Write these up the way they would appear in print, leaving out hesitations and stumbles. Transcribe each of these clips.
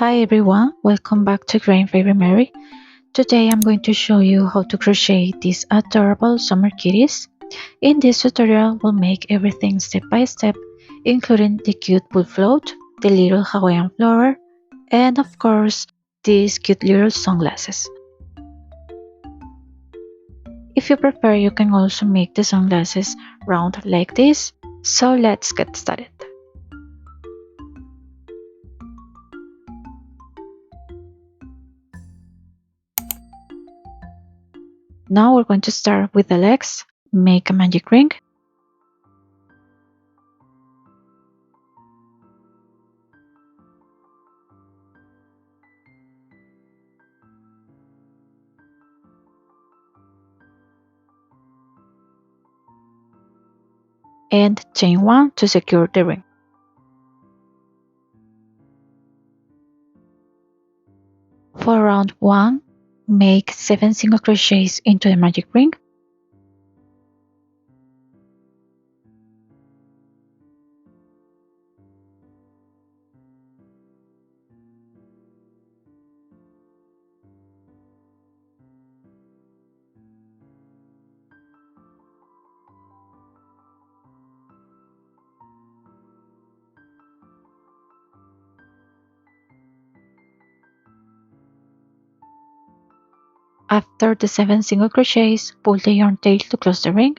Hi everyone, welcome back to Greenfairymari. Today I'm going to show you how to crochet these adorable summer kitties. In this tutorial we'll make everything step by step, including the cute wood float, the little Hawaiian flower, and of course these cute little sunglasses. If you prefer, you can also make the sunglasses round like this, so let's get started. Now we're going to start with the legs. Make a magic ring. And chain 1 to secure the ring. For round 1, make 7 single crochets into the magic ring. After the 7 single crochets, pull the yarn tail to close the ring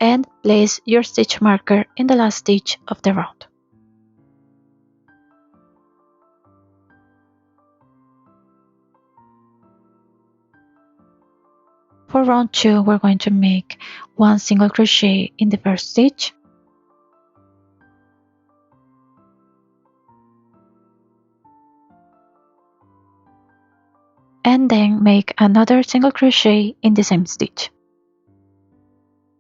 and place your stitch marker in the last stitch of the round. For round 2, we're going to make 1 single crochet in the first stitch, and then make another single crochet in the same stitch.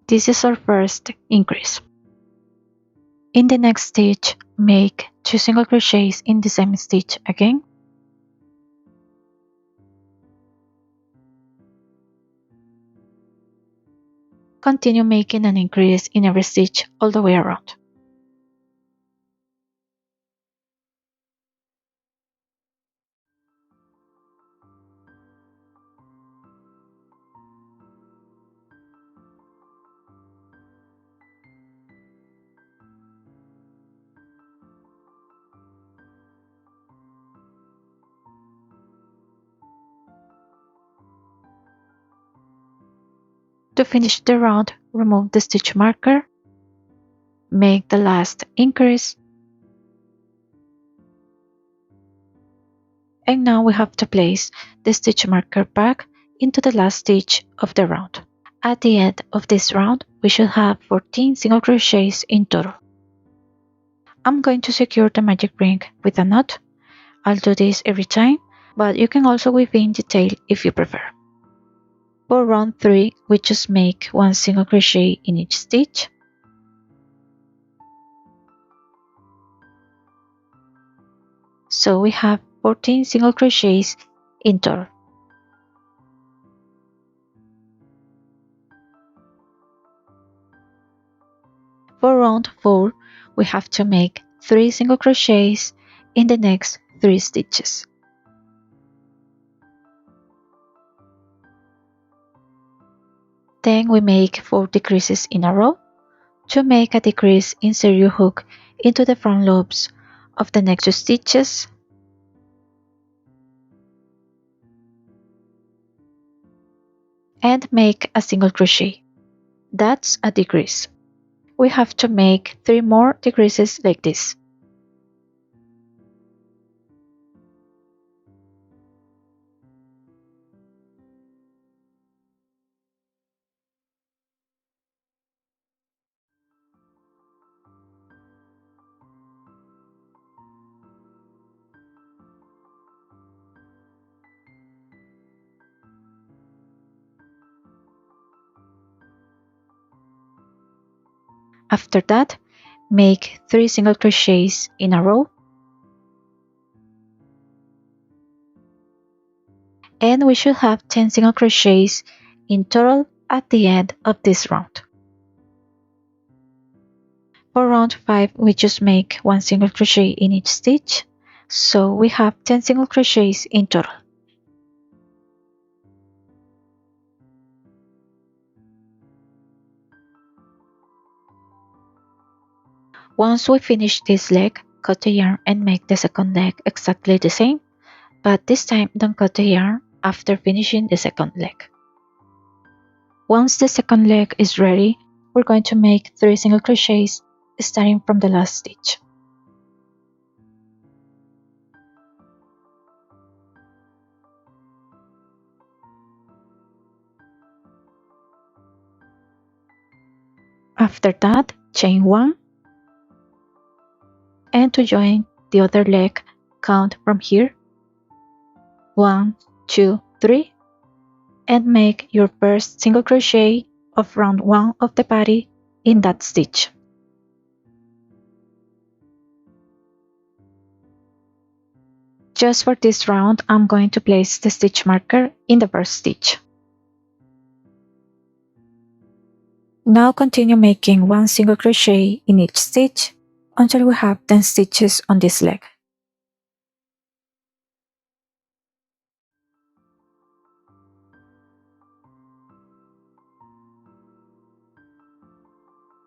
This is our first increase. In the next stitch, make 2 single crochets in the same stitch again, continue making an increase in every stitch all the way around. To finish the round, remove the stitch marker, make the last increase, and now we have to place the stitch marker back into the last stitch of the round. At the end of this round, we should have 14 single crochets in total. I'm going to secure the magic ring with a knot. I'll do this every time, but you can also weave in the tail if you prefer. For round 3, we just make 1 single crochet in each stitch. So we have 14 single crochets in total. For round 4, we have to make 3 single crochets in the next 3 stitches. Then we make 4 decreases in a row. To make a decrease, insert your hook into the front loops of the next 2 stitches and make a single crochet. That's a decrease. We have to make 3 more decreases like this. After that, make 3 single crochets in a row and we should have 10 single crochets in total at the end of this round. For round 5, we just make 1 single crochet in each stitch, So we have 10 single crochets in total. Once we finish this leg, cut the yarn and make the second leg exactly the same, but this time don't cut the yarn after finishing the second leg. Once the second leg is ready, we're going to make 3 single crochets starting from the last stitch. After that, chain 1, and to join the other leg, count from here 1, 2, 3, and make your first single crochet of round 1 of the body in that stitch. Just for this round, I'm going to place the stitch marker in the first stitch. Now continue making 1 single crochet in each stitch until we have 10 stitches on this leg.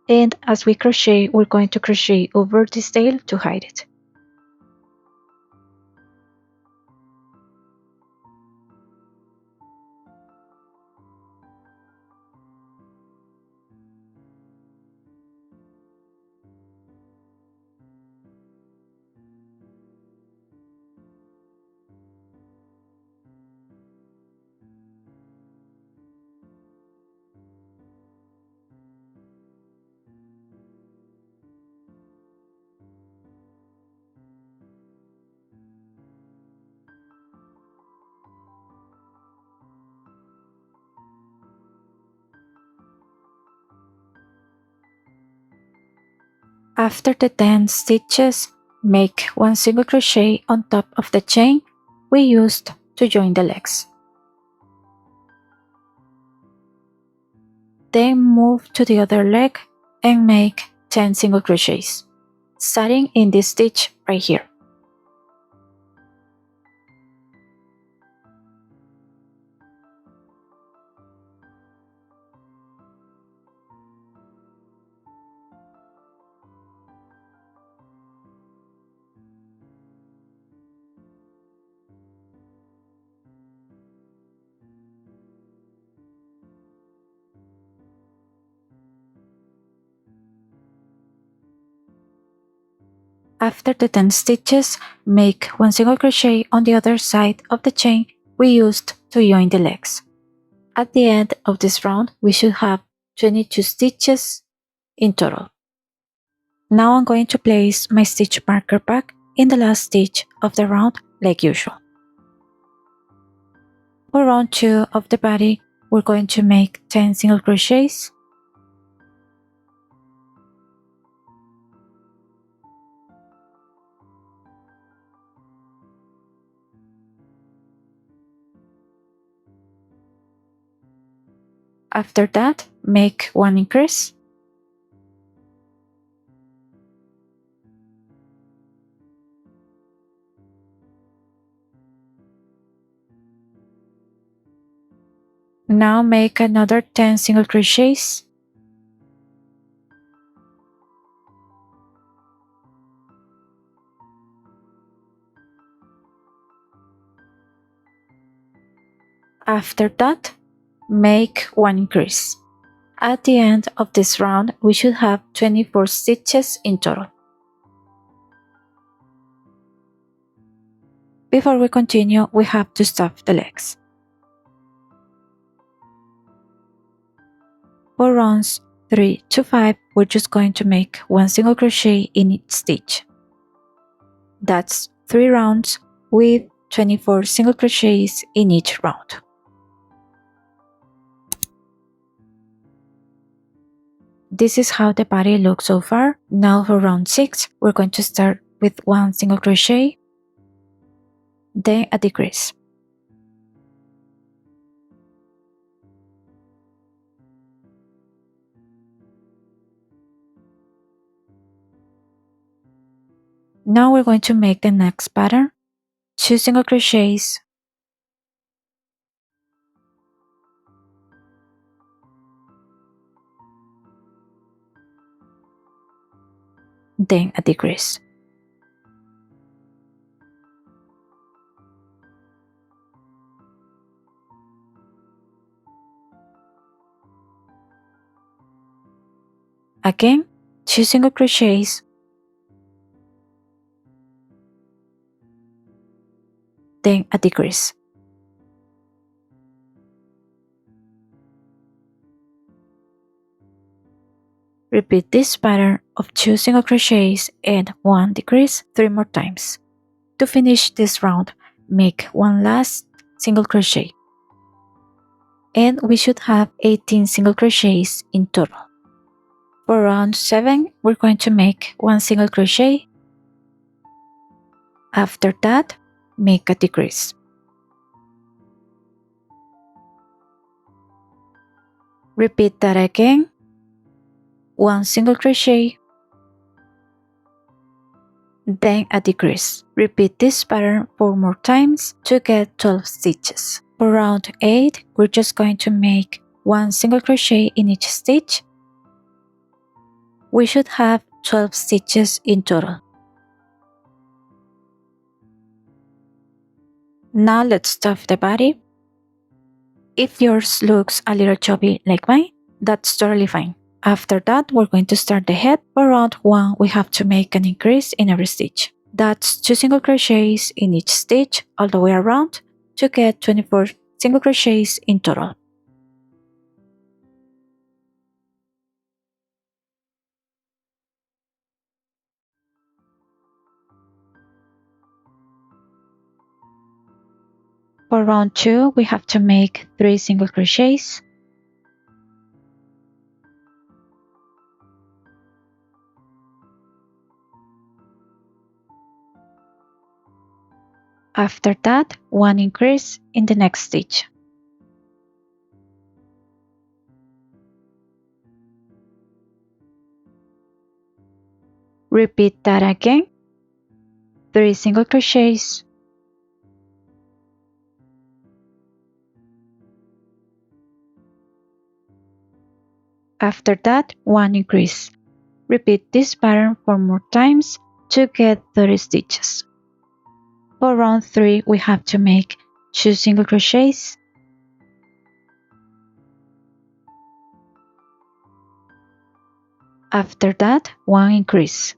And as we crochet, we're going to crochet over this tail to hide it. After the 10 stitches, make 1 single crochet on top of the chain we used to join the legs. Then move to the other leg and make 10 single crochets, starting in this stitch right here. After the 10 stitches, make 1 single crochet on the other side of the chain we used to join the legs. At the end of this round, we should have 22 stitches in total. Now I'm going to place my stitch marker back in the last stitch of the round like usual. For round 2 of the body, we're going to make 10 single crochets. After that, make 1 increase. Now make another 10 single crochets. After that, make 1 increase. At the end of this round, we should have 24 stitches in total. Before we continue, we have to stuff the legs. For rounds 3 to 5, we're just going to make 1 single crochet in each stitch. That's 3 rounds with 24 single crochets in each round. This is how the body looks so far. Now for round 6, we're going to start with 1 single crochet, then a decrease. Now we're going to make the next pattern. 2 single crochets, then a decrease. Again, 2 single crochets, then a decrease. Repeat this pattern of 2 single crochets and 1 decrease 3 more times. To finish this round, make one last single crochet. And we should have 18 single crochets in total. For round 7, we're going to make 1 single crochet. After that, make a decrease. Repeat that again. 1 single crochet, then a decrease. Repeat this pattern 4 more times to get 12 stitches. For round 8, we're just going to make 1 single crochet in each stitch. We should have 12 stitches in total. Now let's stuff the body. If yours looks a little chubby like mine, that's totally fine. After that, we're going to start the head. For round 1, we have to make an increase in every stitch. That's 2 single crochets in each stitch all the way around to get 24 single crochets in total. For round 2, we have to make 3 single crochets. After that, 1 increase in the next stitch. Repeat that again. 3 single crochets. After that, 1 increase. Repeat this pattern 4 more times to get 30 stitches. For round 3, we have to make 2 single crochets. After that, 1 increase.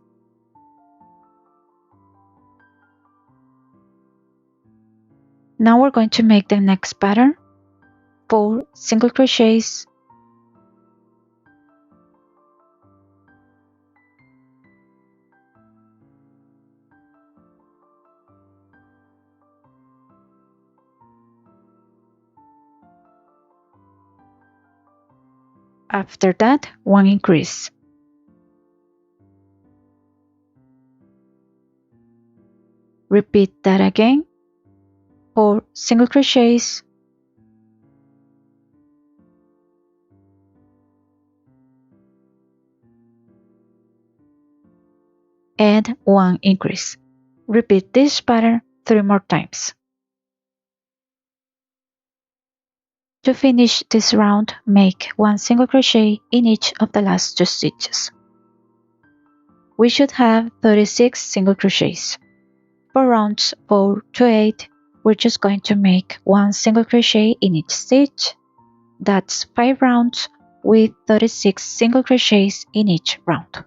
Now we're going to make the next pattern. 4 single crochets. After that, 1 increase. Repeat that again. 4 single crochets. And 1 increase. Repeat this pattern 3 more times. To finish this round, make 1 single crochet in each of the last 2 stitches. We should have 36 single crochets. For rounds 4 to 8, we're just going to make 1 single crochet in each stitch. That's 5 rounds with 36 single crochets in each round.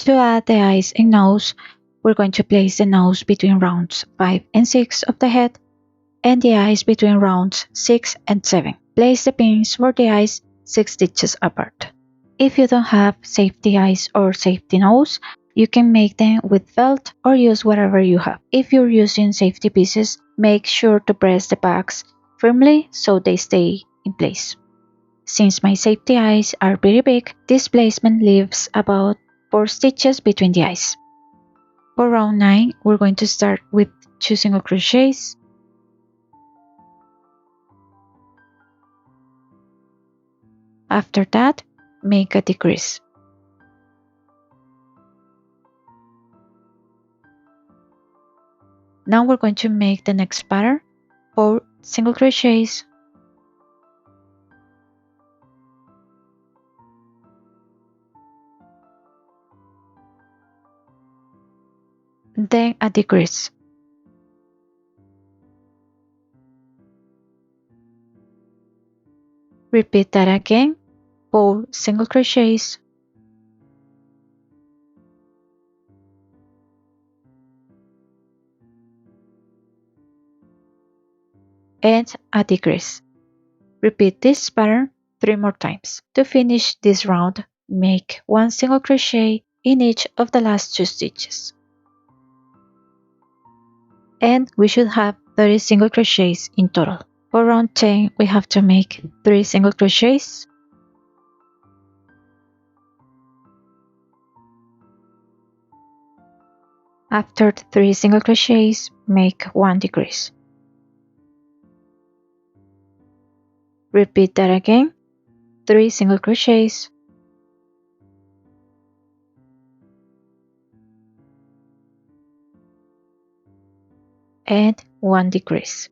To add the eyes and nose, we're going to place the nose between rounds 5 and 6 of the head and the eyes between rounds 6 and 7. Place the pins for the eyes 6 stitches apart. If you don't have safety eyes or safety nose, you can make them with felt or use whatever you have. If you're using safety pieces, make sure to press the backs firmly so they stay in place. Since my safety eyes are very big, this placement leaves about 4 stitches between the eyes. For round 9, we're going to start with 2 single crochets. After that, make a decrease. Now we're going to make the next pattern, 4 single crochets, then a decrease. Repeat that again, 4 single crochets, and a decrease. Repeat this pattern 3 more times. To finish this round, make 1 single crochet in each of the last 2 stitches. And we should have 30 single crochets in total. For round 10, we have to make 3 single crochets, after 3 single crochets, make 1 decrease. Repeat that again, 3 single crochets, and 1 decrease.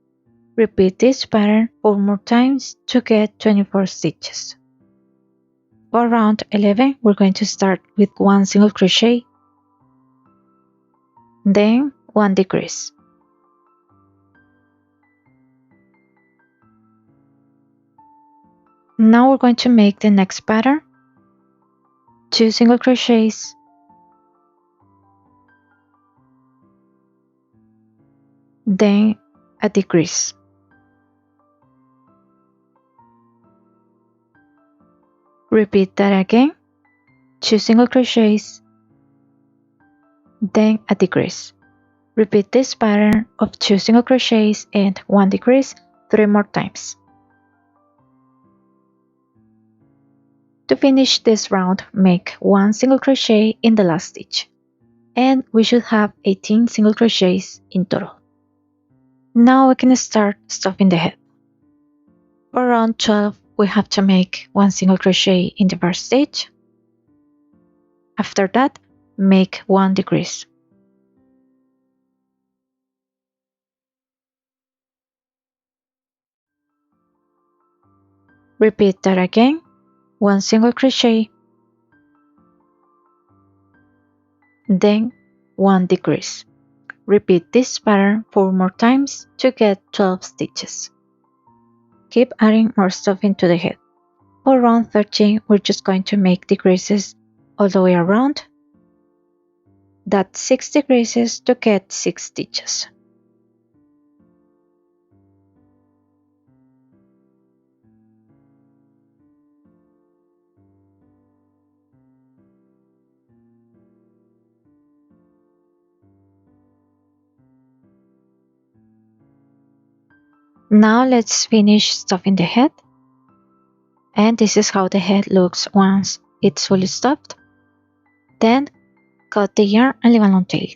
Repeat this pattern 4 more times to get 24 stitches. For round 11, we're going to start with 1 single crochet, then 1 decrease. Now we're going to make the next pattern, 2 single crochets, then a decrease. Repeat that again, 2 single crochets, then a decrease. Repeat this pattern of 2 single crochets and 1 decrease 3 more times. To finish this round, make 1 single crochet in the last stitch, and we should have 18 single crochets in total. Now we can start stuffing the head. For round 12, we have to make 1 single crochet in the first stitch. After that, make 1 decrease. Repeat that again, 1 single crochet, then 1 decrease. Repeat this pattern 4 more times to get 12 stitches. Keep adding more stuffing to the head. For round 13, we're just going to make decreases all the way around. That's 6 decreases to get 6 stitches. Now let's finish stuffing the head. And this is how the head looks once it's fully stuffed. Then cut the yarn and leave a long tail.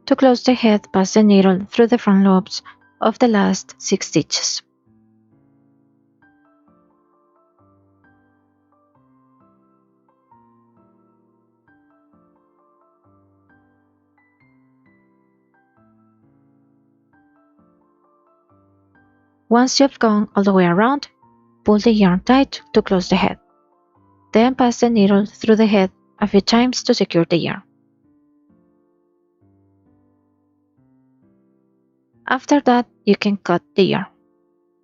To close the head, pass the needle through the front lobes of the last 6 stitches. Once you've gone all the way around, pull the yarn tight to close the head. Then pass the needle through the head a few times to secure the yarn. After that, you can cut the yarn.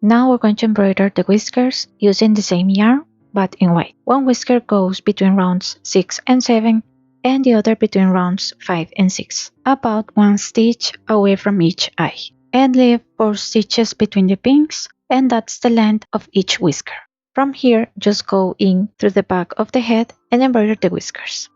Now we're going to embroider the whiskers using the same yarn, but in white. One whisker goes between rounds 6 and 7, and the other between rounds 5 and 6, about 1 stitch away from each eye. And leave 4 stitches between the pinks, and that's the length of each whisker. From here, just go in through the back of the head and embroider the whiskers.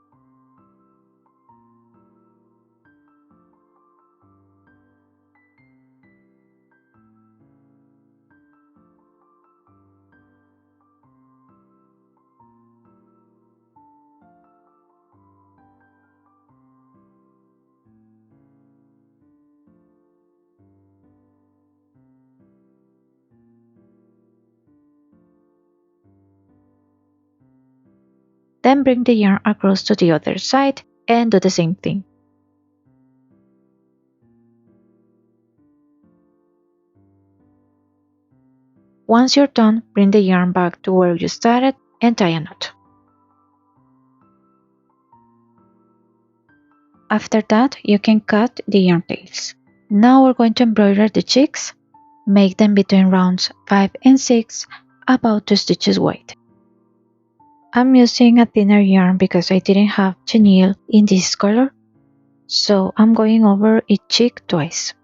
Then bring the yarn across to the other side and do the same thing. Once you're done, bring the yarn back to where you started and tie a knot. After that, you can cut the yarn tails. Now we're going to embroider the cheeks. Make them between rounds 5 and 6, about 2 stitches wide. I'm using a thinner yarn because I didn't have chenille in this color, so I'm going over each cheek twice.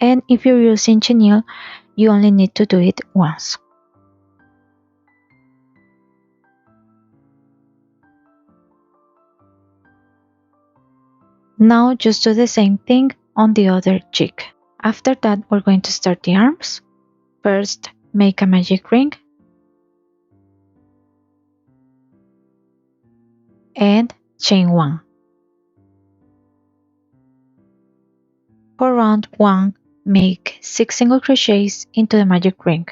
And if you're using chenille, you only need to do it once. Now just do the same thing on the other cheek. After that, we're going to start the arms. First, make a magic ring and chain 1. For round 1, make 6 single crochets into the magic ring.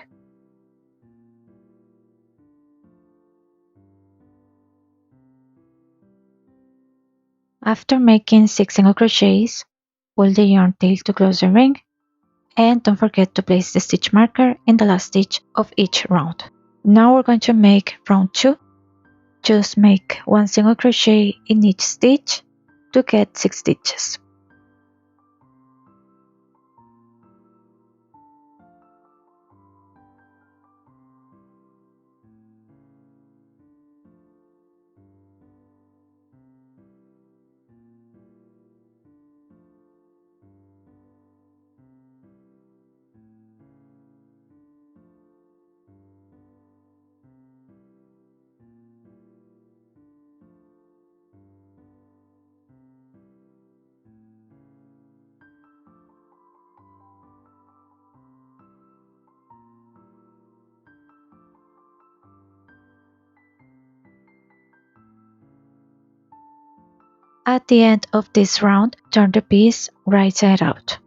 After making 6 single crochets, pull the yarn tail to close the ring, and don't forget to place the stitch marker in the last stitch of each round. Now we're going to make round 2. Just make 1 single crochet in each stitch to get 6 stitches. At the end of this round, turn the piece right side out.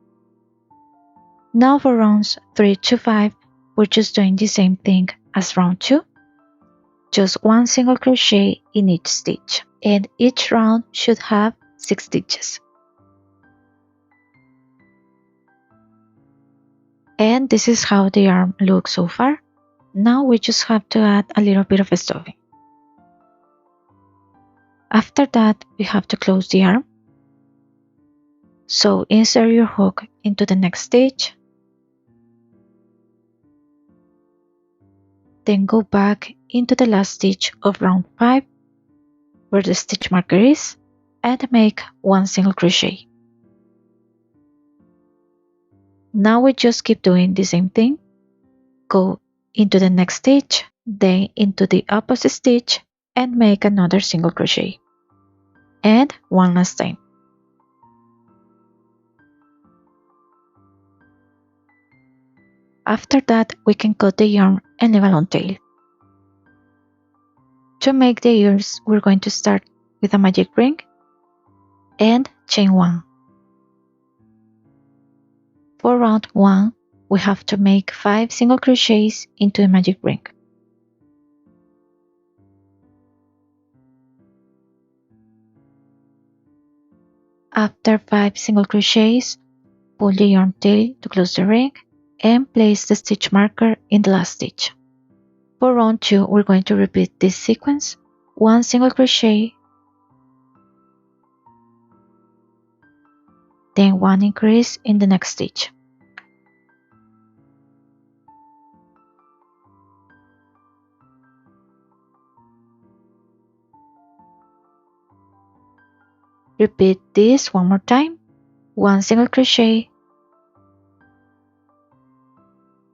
Now for rounds 3 to 5, we're just doing the same thing as round 2. Just 1 single crochet in each stitch, and each round should have 6 stitches. And this is how the arm looks so far. Now we just have to add a little bit of stuffing. After that, we have to close the arm. So insert your hook into the next stitch. Then go back into the last stitch of round 5, where the stitch marker is, and make 1 single crochet. Now we just keep doing the same thing. Go into the next stitch, then into the opposite stitch, and make another single crochet. And one last time. After that, we can cut the yarn and leave a long tail. To make the ears, we're going to start with a magic ring and chain 1. For round 1, we have to make 5 single crochets into the magic ring. After 5 single crochets, pull the yarn tail to close the ring and place the stitch marker in the last stitch. For round 2, we're going to repeat this sequence: 1 single crochet, then 1 increase in the next stitch. Repeat this one more time: 1 single crochet,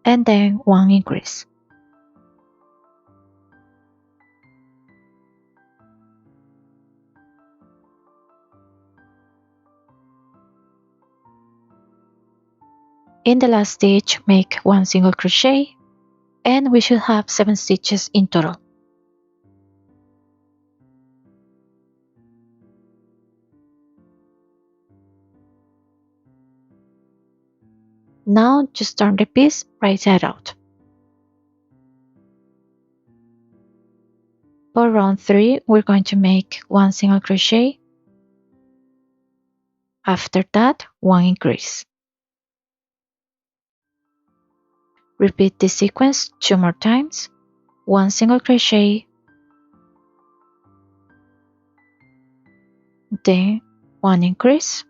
and then 1 increase. In the last stitch, make 1 single crochet, and we should have 7 stitches in total. Now just turn the piece right side out. For round 3, we're going to make 1 single crochet, After that, 1 increase. Repeat this sequence 2 more times. 1 single crochet, then 1 increase,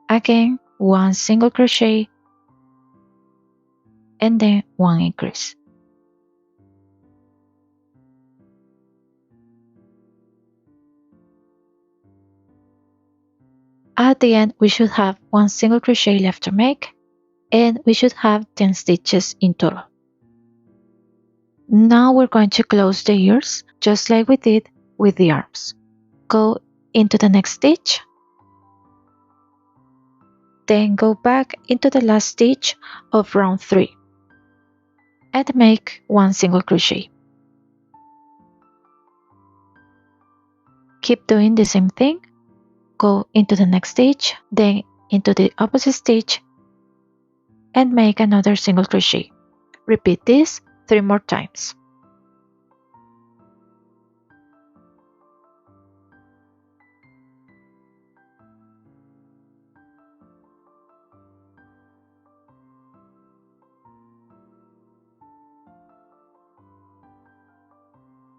again 1 single crochet, and then 1 increase. At the end, we should have 1 single crochet left to make, and we should have 10 stitches in total. Now we're going to close the ears, just like we did with the arms. Go into the next stitch, then go back into the last stitch of round 3 and make 1 single crochet. Keep doing the same thing. Go into the next stitch, then into the opposite stitch and make another single crochet. Repeat this 3 more times.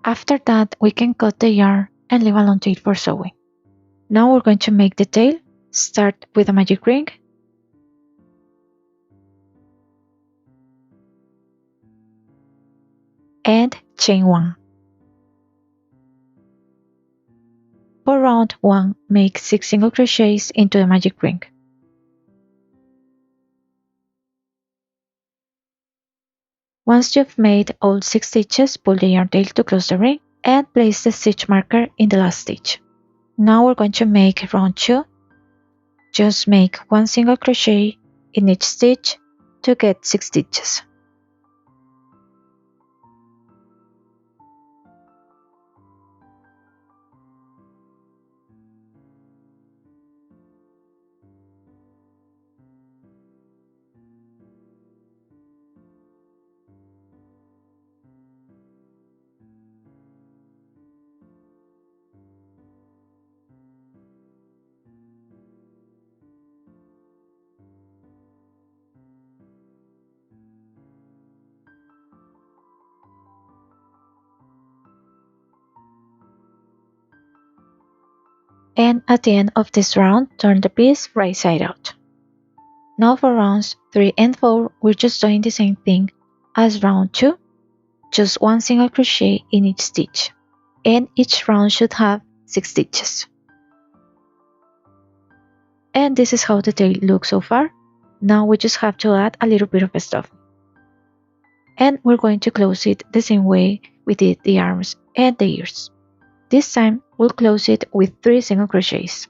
After that, we can cut the yarn and leave a long tail for sewing. Now we're going to make the tail. Start with a magic ring and chain 1. For round 1, make 6 single crochets into the magic ring. Once you've made all 6 stitches, pull the yarn tail to close the ring and place the stitch marker in the last stitch. Now we're going to make round 2. Just make 1 single crochet in each stitch to get 6 stitches. And at the end of this round, turn the piece right side out. Now for rounds 3 and 4, we're just doing the same thing as round 2, just 1 single crochet in each stitch, and each round should have 6 stitches. And this is how the tail looks so far. Now we just have to add a little bit of stuff. And we're going to close it the same way we did the arms and the ears. This time, we'll close it with 3 single crochets.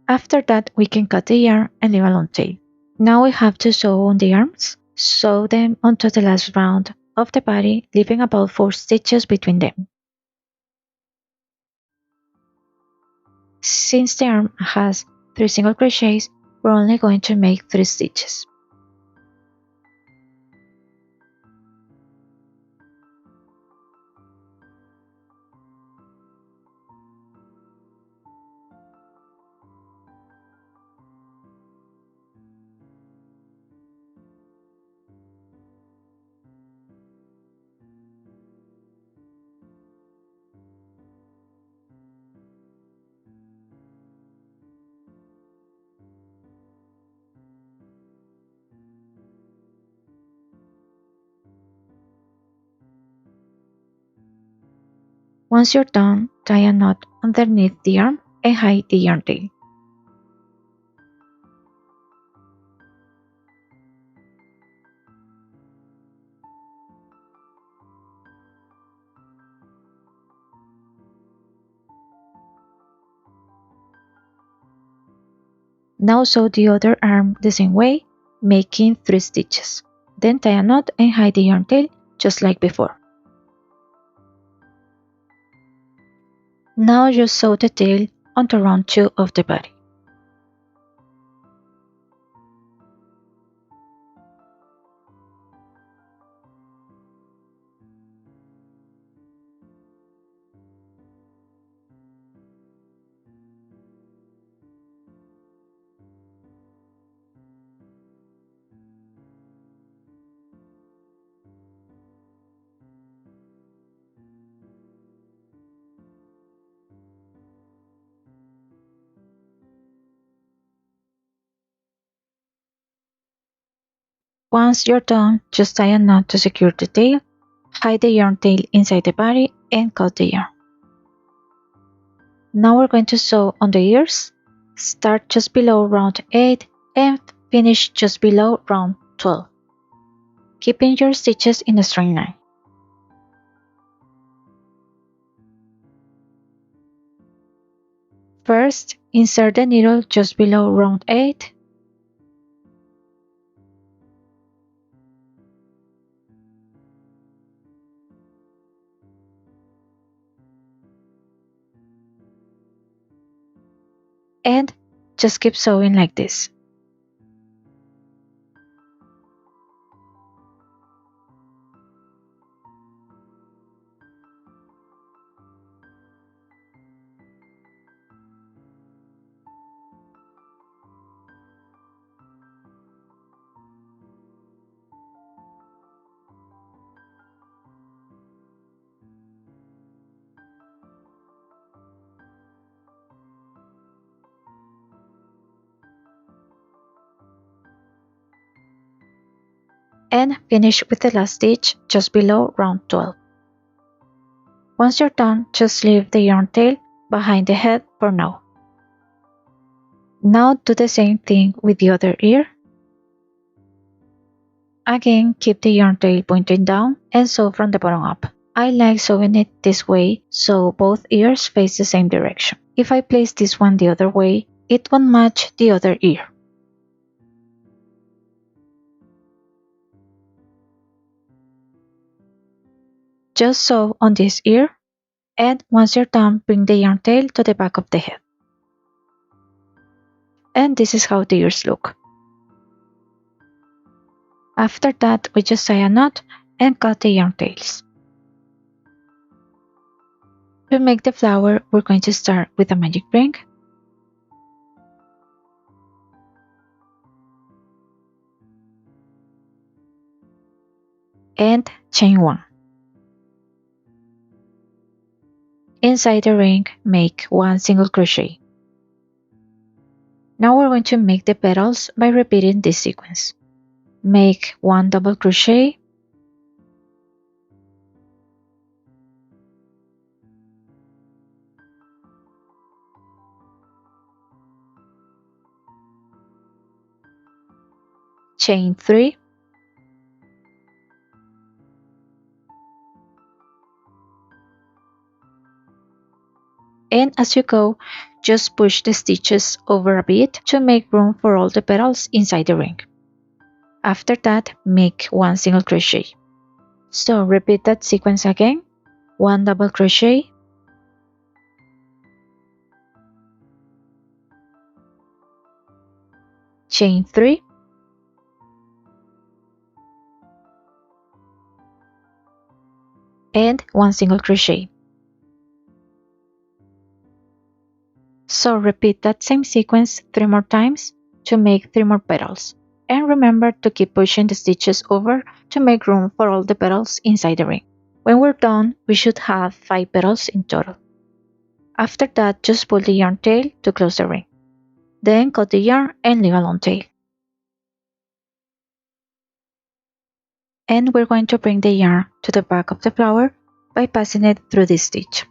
After that, we can cut the yarn and leave a long tail. Now we have to sew on the arms. Sew them onto the last round of the body, leaving about 4 stitches between them. Since the arm has 3 single crochets, we're only going to make 3 stitches. Once you're done, tie a knot underneath the arm and hide the yarn tail. Now sew the other arm the same way, making 3 stitches. Then tie a knot and hide the yarn tail just like before. Now just sew the tail onto round 2 of the body. Once you're done, just tie a knot to secure the tail, hide the yarn tail inside the body, and cut the yarn. Now we're going to sew on the ears. Start just below round 8 and finish just below round 12, keeping your stitches in a straight line. First, insert the needle just below round 8. And just keep sewing like this. And finish with the last stitch just below round 12. Once you're done, just leave the yarn tail behind the head for now. Now do the same thing with the other ear. Again, keep the yarn tail pointing down and sew from the bottom up. I like sewing it this way so both ears face the same direction. If I place this one the other way, it won't match the other ear. Just sew on this ear, and once you're done, bring the yarn tail to the back of the head. And this is how the ears look. After that, we just tie a knot and cut the yarn tails. To make the flower, we're going to start with a magic ring. And chain 1. Inside the ring, make 1 single crochet. Now we're going to make the petals by repeating this sequence. Make 1 double crochet, chain 3, and as you go, just push the stitches over a bit to make room for all the petals inside the ring. After that, make 1 single crochet. So repeat that sequence again. 1 double crochet, chain 3, and 1 single crochet. So repeat that same sequence 3 more times to make 3 more petals. And remember to keep pushing the stitches over to make room for all the petals inside the ring. When we're done, we should have 5 petals in total. After that, just pull the yarn tail to close the ring. Then cut the yarn and leave a long tail. And we're going to bring the yarn to the back of the flower by passing it through this stitch.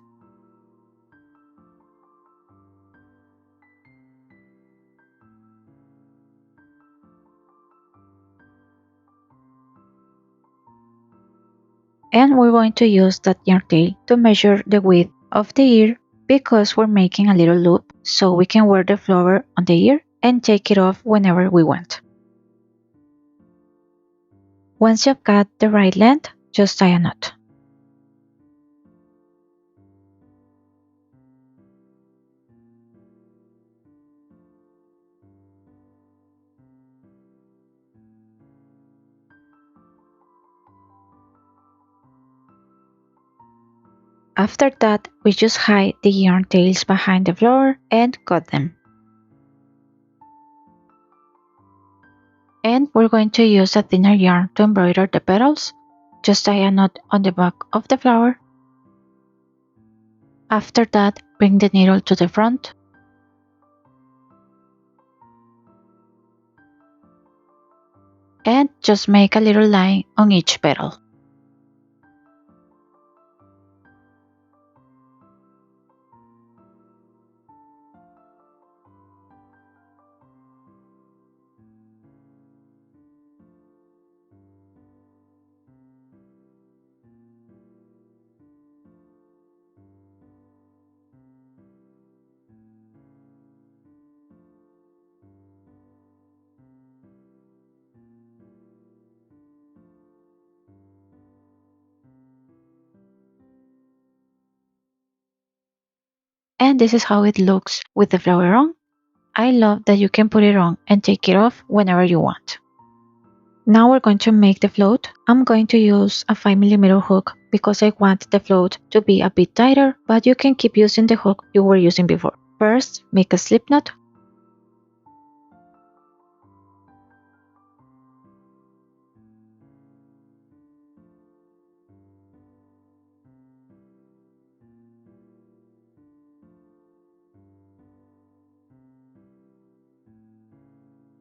And we're going to use that yarn tail to measure the width of the ear because we're making a little loop so we can wear the flower on the ear and take it off whenever we want. Once you've got the right length, just tie a knot. After that, we just hide the yarn tails behind the flower and cut them. And we're going to use a thinner yarn to embroider the petals. Just tie a knot on the back of the flower. After that, bring the needle to the front. And just make a little line on each petal. And this is how it looks with the flower on. I love that you can put it on and take it off whenever you want. Now we're going to make the float. I'm going to use a 5mm hook because I want the float to be a bit tighter, but you can keep using the hook you were using before. First, make a slip knot.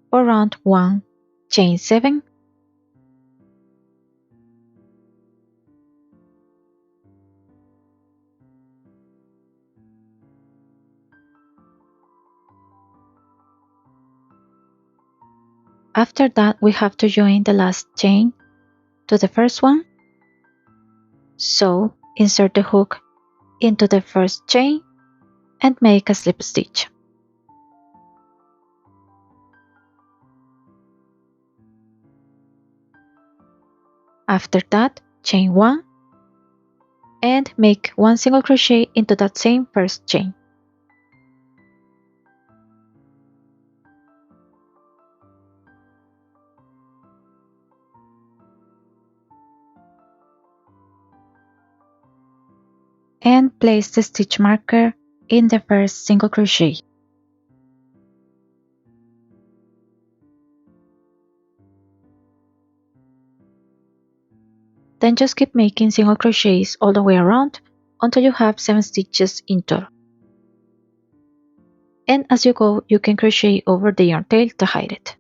For round 1, chain 7. After that, we have to join the last chain to the first one. So, insert the hook into the first chain and make a slip stitch. After that, chain 1 and make 1 single crochet into that same first chain. And place the stitch marker in the first single crochet. Then just keep making single crochets all the way around until you have 7 stitches in total. And as you go, you can crochet over the yarn tail to hide it.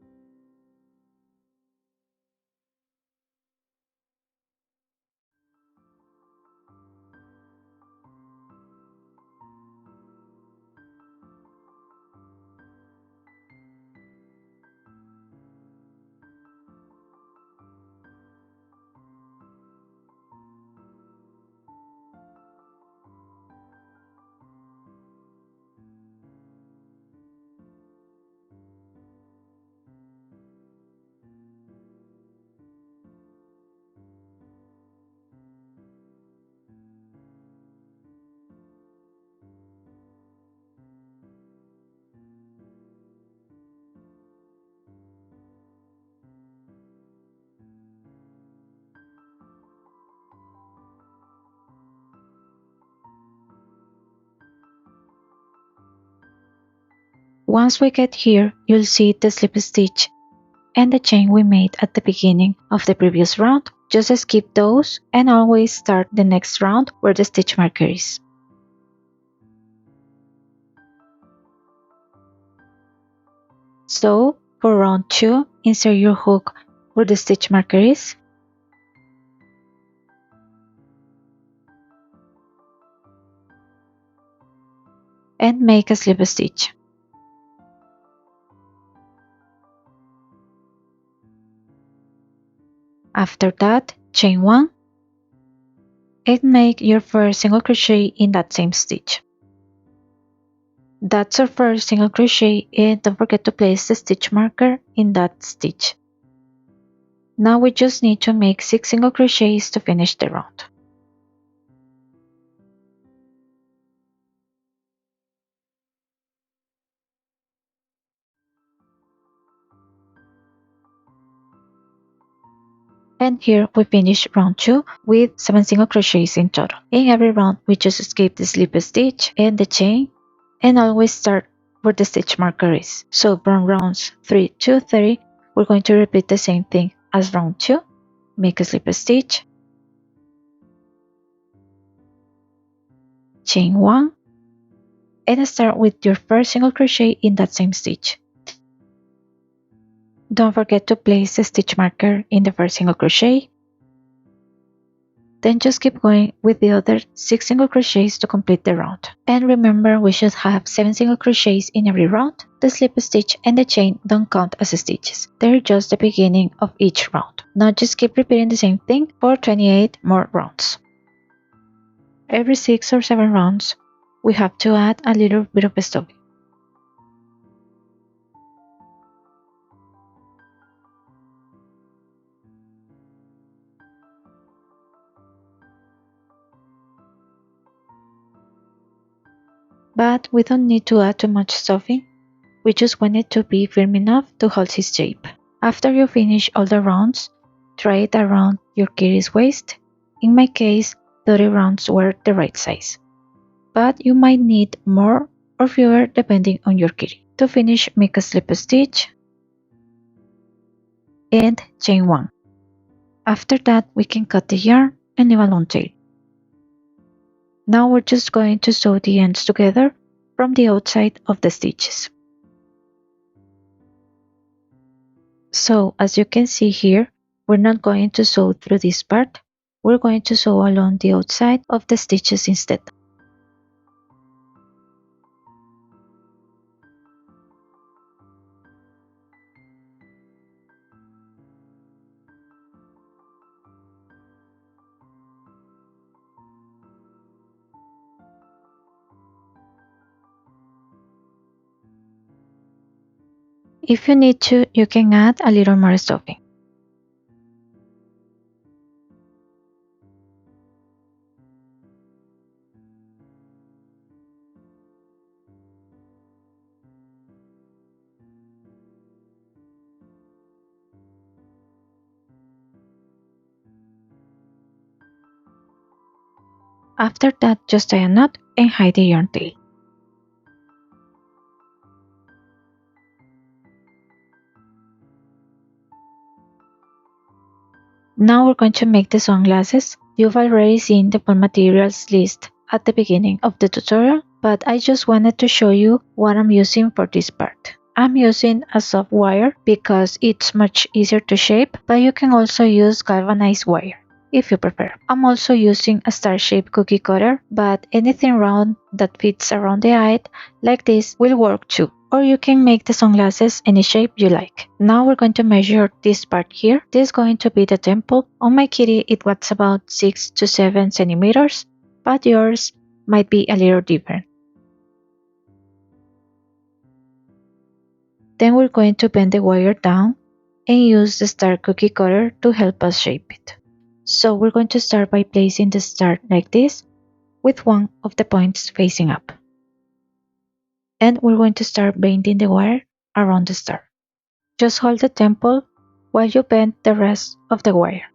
Once we get here, you'll see the slip stitch and the chain we made at the beginning of the previous round. Just skip those and always start the next round where the stitch marker is. So, for round 2, insert your hook where the stitch marker is. And make a slip stitch. After that, chain 1 and make your first single crochet in that same stitch. That's our first single crochet, and don't forget to place the stitch marker in that stitch. Now we just need to make 6 single crochets to finish the round. And here we finish round 2 with 7 single crochets in total. In every round we just skip the slip stitch and the chain and always start where the stitch marker is. So from rounds 3 to 30 we're going to repeat the same thing as round 2. Make a slip stitch, chain 1 and start with your first single crochet in that same stitch. Don't forget to place the stitch marker in the first single crochet. Then just keep going with the other 6 single crochets to complete the round. And remember, we should have 7 single crochets in every round. The slip stitch and the chain don't count as stitches. They're just the beginning of each round. Now just keep repeating the same thing for 28 more rounds. Every 6 or 7 rounds, we have to add a little bit of stuffing. But we don't need to add too much stuffing. We just want it to be firm enough to hold its shape. After you finish all the rounds, try it around your kitty's waist. In my case, 30 rounds were the right size. But you might need more or fewer depending on your kitty. To finish, make a slip stitch and chain 1. After that, we can cut the yarn and leave a long tail. Now we're just going to sew the ends together from the outside of the stitches. So as you can see here, we're not going to sew through this part. We're going to sew along the outside of the stitches instead. If you need to, you can add a little more stuffing. After that, just tie a knot and hide the yarn tail. Now we're going to make the sunglasses. You've already seen the full materials list at the beginning of the tutorial, but I just wanted to show you what I'm using for this part. I'm using a soft wire because it's much easier to shape, but you can also use galvanized wire if you prefer. I'm also using a star-shaped cookie cutter, but anything round that fits around the eye like this will work too. Or you can make the sunglasses any shape you like. Now we're going to measure this part here. This is going to be the temple. On my kitty it was about 6 to 7 centimeters, but yours might be a little different. Then we're going to bend the wire down and use the star cookie cutter to help us shape it. So we're going to start by placing the star like this, with one of the points facing up. And we're going to start bending the wire around the star. Just hold the temple while you bend the rest of the wire.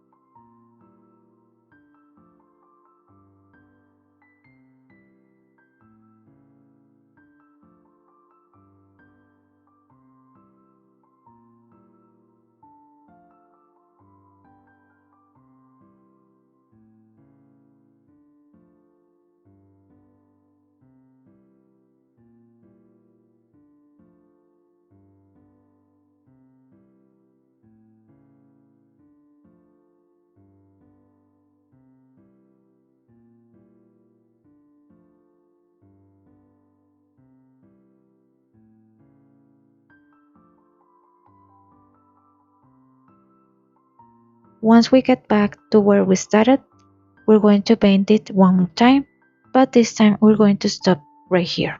Once we get back to where we started, we're going to bend it one more time, but this time we're going to stop right here.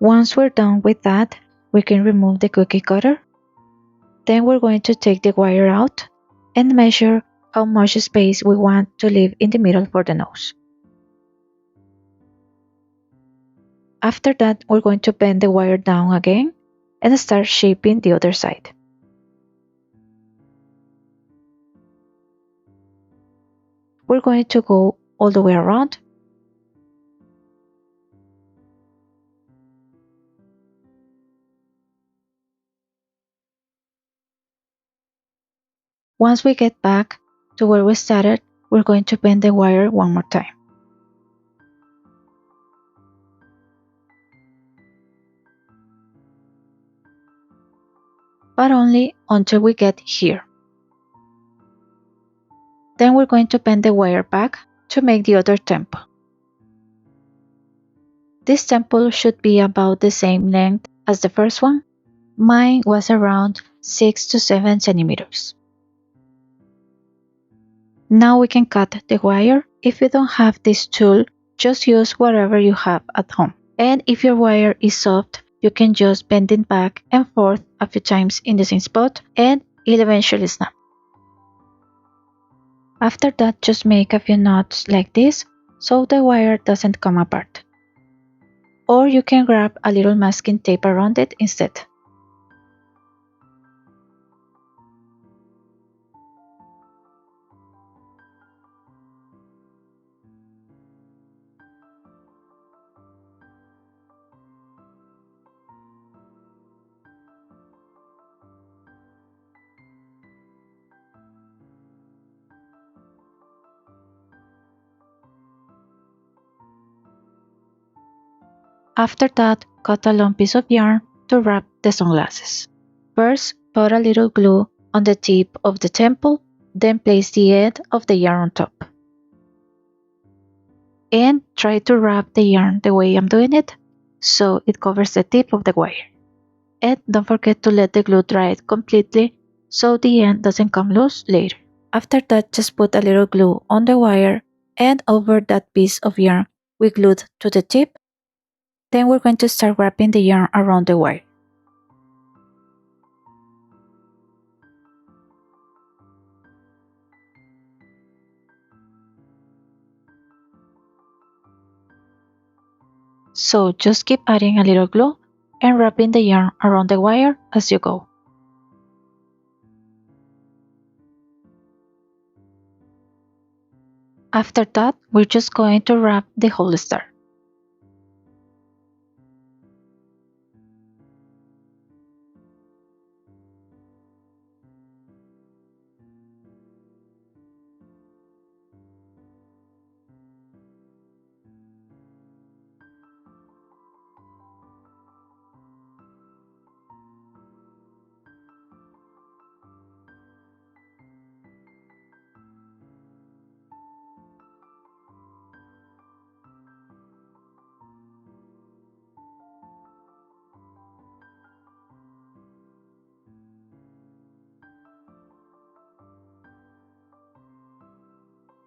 Once we're done with that, we can remove the cookie cutter. Then we're going to take the wire out and measure how much space we want to leave in the middle for the nose. After that, we're going to bend the wire down again and start shaping the other side. We're going to go all the way around. Once we get back to where we started, we're going to bend the wire one more time. But only until we get here. Then we're going to bend the wire back to make the other temple. This temple should be about the same length as the first one. Mine was around 6 to 7 centimeters. Now we can cut the wire. If you don't have this tool, just use whatever you have at home. And if your wire is soft, you can just bend it back and forth a few times in the same spot and it'll eventually snap. After that, just make a few knots like this so the wire doesn't come apart. Or you can grab a little masking tape around it instead. After that, cut a long piece of yarn to wrap the sunglasses. First, put a little glue on the tip of the temple, then place the end of the yarn on top. And try to wrap the yarn the way I'm doing it, so it covers the tip of the wire. And don't forget to let the glue dry completely so the end doesn't come loose later. After that, just put a little glue on the wire and over that piece of yarn we glued to the tip. Then we're going to start wrapping the yarn around the wire. So just keep adding a little glue and wrapping the yarn around the wire as you go. After that, we're just going to wrap the whole star.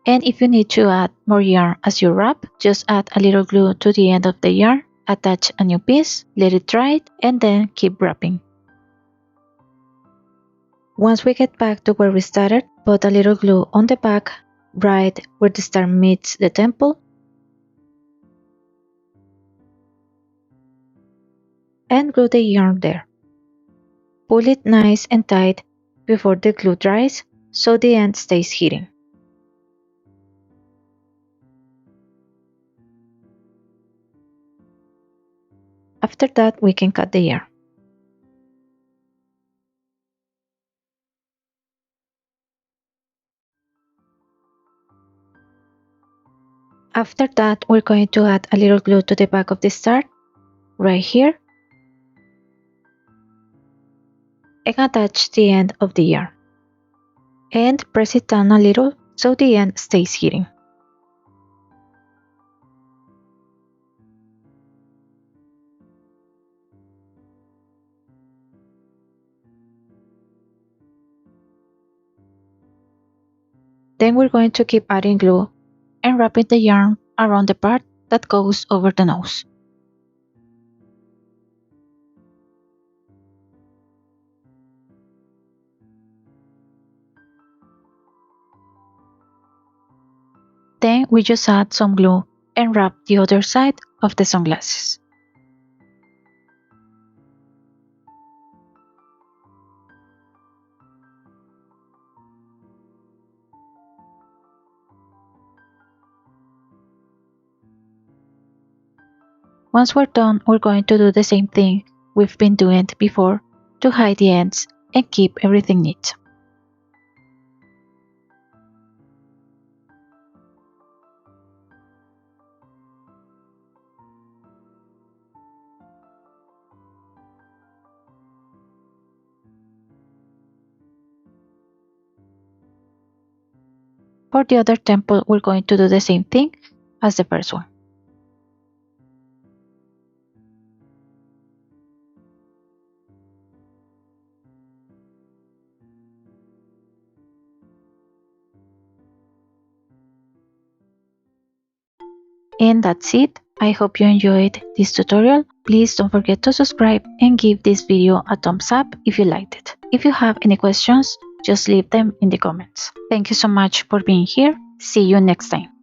And if you need to add more yarn as you wrap, just add a little glue to the end of the yarn, attach a new piece, let it dry, and then keep wrapping. Once we get back to where we started, put a little glue on the back, right where the star meets the temple, and glue the yarn there. Pull it nice and tight before the glue dries so the end stays hidden. After that, we can cut the yarn. After that, we're going to add a little glue to the back of the star, right here, and attach the end of the yarn. And press it down a little so the end stays hidden. Then we're going to keep adding glue and wrapping the yarn around the part that goes over the nose. Then we just add some glue and wrap the other side of the sunglasses. Once we're done, we're going to do the same thing we've been doing before to hide the ends and keep everything neat. For the other temple, we're going to do the same thing as the first one. And that's it. I hope you enjoyed this tutorial. Please don't forget to subscribe and give this video a thumbs up if you liked it. If you have any questions, just leave them in the comments. Thank you so much for being here. See you next time.